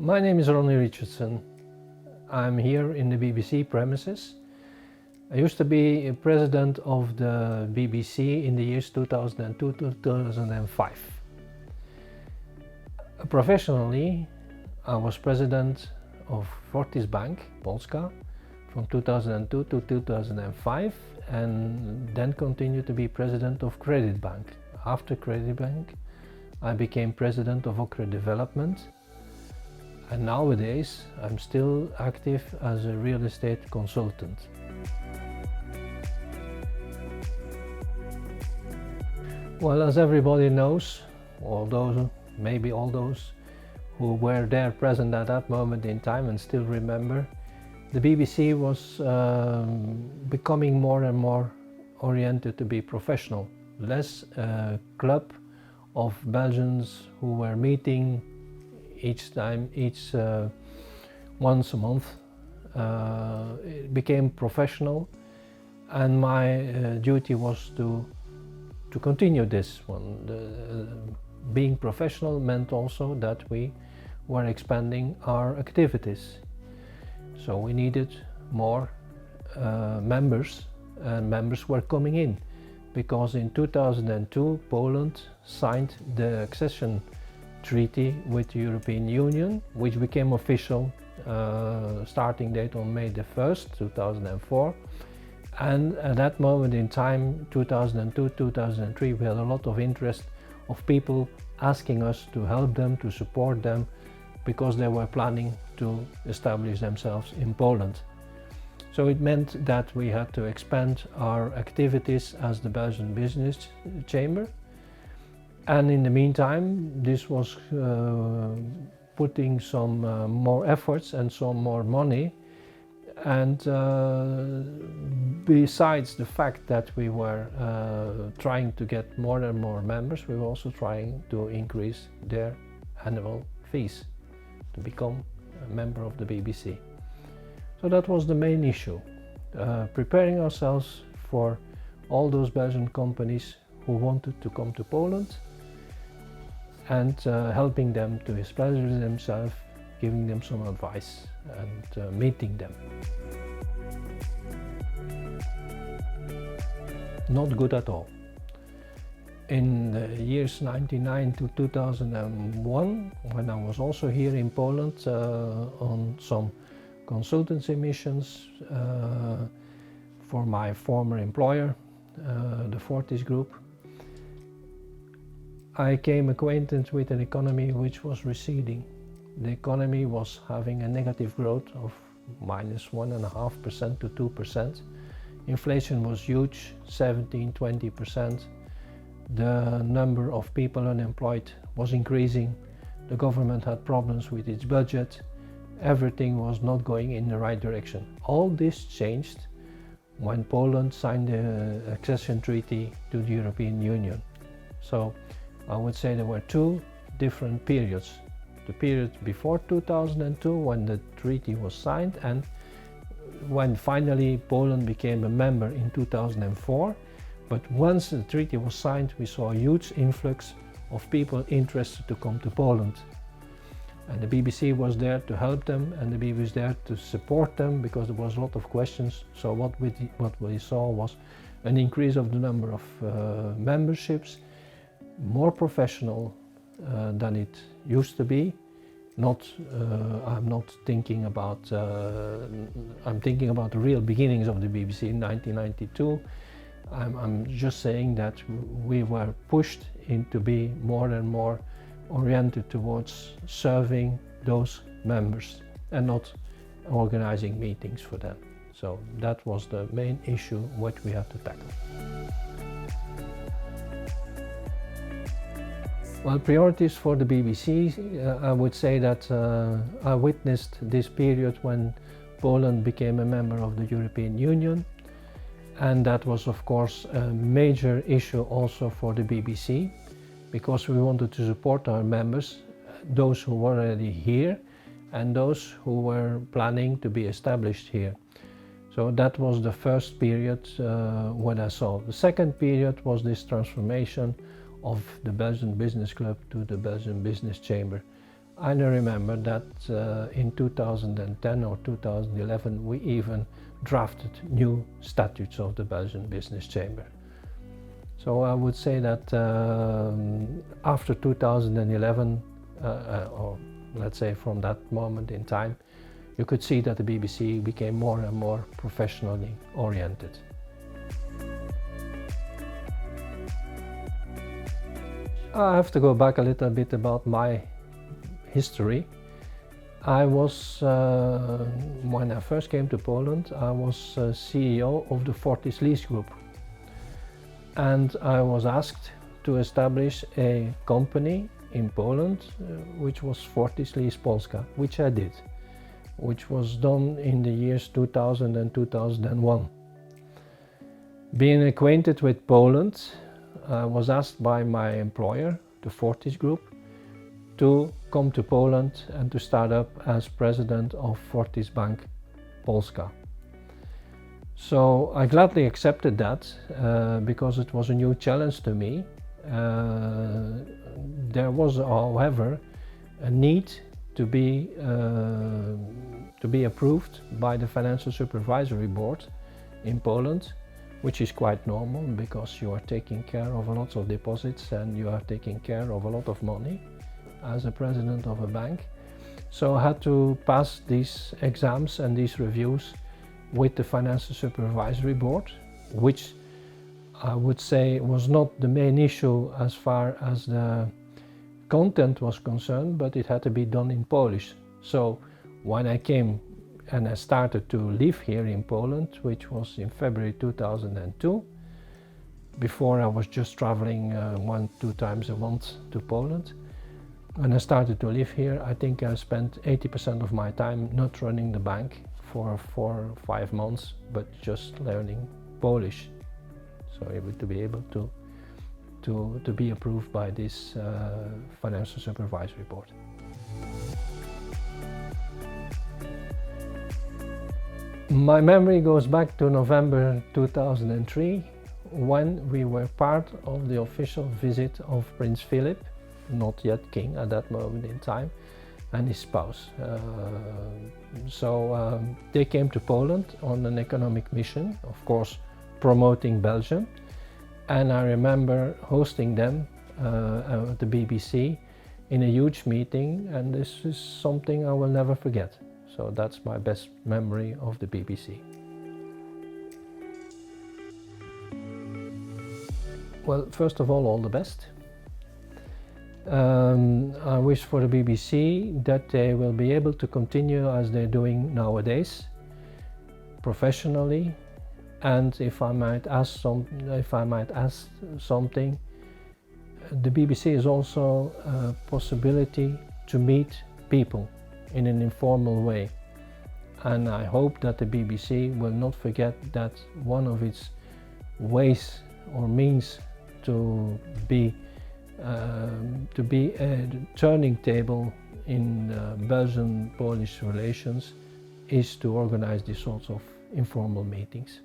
My name is Ronald Richardson. I'm here in the BBC premises. I used to be president of the BBC in the years 2002 to 2005. Professionally, I was president of Fortis Bank, Polska, from 2002 to 2005, and then continued to be president of Credit Bank. After Credit Bank, I became president of Okre Development, and nowadays I'm still active as a real estate consultant. Well, as everybody knows, maybe all those who were there present at that moment in time and still remember, the BBC was becoming more and more oriented to be professional, less a club of Belgians who were meeting once a month. It became professional, and my duty was to continue this one. Being professional meant also that we were expanding our activities. So we needed more members, and members were coming in, because in 2002 Poland signed the accession treaty with the European Union, which became official starting date on May the 1st, 2004. And at that moment in time, 2002-2003, we had a lot of interest of people asking us to help them, to support them, because they were planning to establish themselves in Poland. So it meant that we had to expand our activities as the Belgian Business Chamber. And in the meantime, this was putting some more efforts and some more money. And besides the fact that we were trying to get more and more members, we were also trying to increase their annual fees to become a member of the BBC. So that was the main issue, preparing ourselves for all those Belgian companies who wanted to come to Poland, and helping them to establish themselves, giving them some advice and meeting them. Not good at all. In the years 1999 to 2001, when I was also here in Poland on some consultancy missions for my former employer, the Fortis Group, I came acquainted with an economy which was receding. The economy was having a negative growth of -1.5% to 2%. Inflation was huge, 17-20%. The number of people unemployed was increasing. The government had problems with its budget. Everything was not going in the right direction. All this changed when Poland signed the accession treaty to the European Union. So I would say there were two different periods. The period before 2002, when the treaty was signed, and when finally Poland became a member in 2004. But once the treaty was signed, we saw a huge influx of people interested to come to Poland. And the BBC was there to help them, and the BBC was there to support them, because there was a lot of questions. So what we saw was an increase of the number of memberships, more professional than it used to be. I'm thinking about the real beginnings of the BBC in 1992. I'm just saying that we were pushed into be more and more oriented towards serving those members and not organizing meetings for them. So that was the main issue which we had to tackle. Well, priorities for the BBC, I would say that I witnessed this period when Poland became a member of the European Union, and that was of course a major issue also for the BBC, because we wanted to support our members, those who were already here and those who were planning to be established here. So that was the first period what I saw. The second period was this transformation of the Belgian Business Club to the Belgian Business Chamber, I remember that in 2010 or 2011 we even drafted new statutes of the Belgian Business Chamber. So I would say that after 2011, or let's say from that moment in time, you could see that the BBC became more and more professionally oriented. I have to go back a little bit about my history. I was, when I first came to Poland, I was CEO of the Fortis Lease Group. And I was asked to establish a company in Poland, which was Fortis Lease Polska, which I did, which was done in the years 2000 and 2001. Being acquainted with Poland, I was asked by my employer, the Fortis Group, to come to Poland and to start up as president of Fortis Bank Polska. So I gladly accepted that because it was a new challenge to me. There was, however, a need to be approved by the Financial Supervisory Board in Poland, which is quite normal because you are taking care of a lot of deposits and you are taking care of a lot of money as a president of a bank. So I had to pass these exams and these reviews with the Financial Supervisory Board, which I would say was not the main issue as far as the content was concerned, but it had to be done in Polish. So when I came and I started to live here in Poland, which was in February 2002, before I was just traveling 1-2 times a month to Poland. When I started to live here, I think I spent 80% of my time not running the bank for 4 or 5 months, but just learning Polish. So able to be able to be approved by this Financial Supervisory Board. My memory goes back to November 2003, when we were part of the official visit of Prince Philip, not yet king at that moment in time, and his spouse. They came to Poland on an economic mission, of course promoting Belgium, and I remember hosting them at the BBC in a huge meeting, and this is something I will never forget. So that's my best memory of the BBC. Well, first of all the best. I wish for the BBC that they will be able to continue as they're doing nowadays, professionally, and if I might ask something, the BBC is also a possibility to meet people in an informal way, and I hope that the BBC will not forget that one of its ways or means to be a turning table in Belgian-Polish relations is to organize these sorts of informal meetings.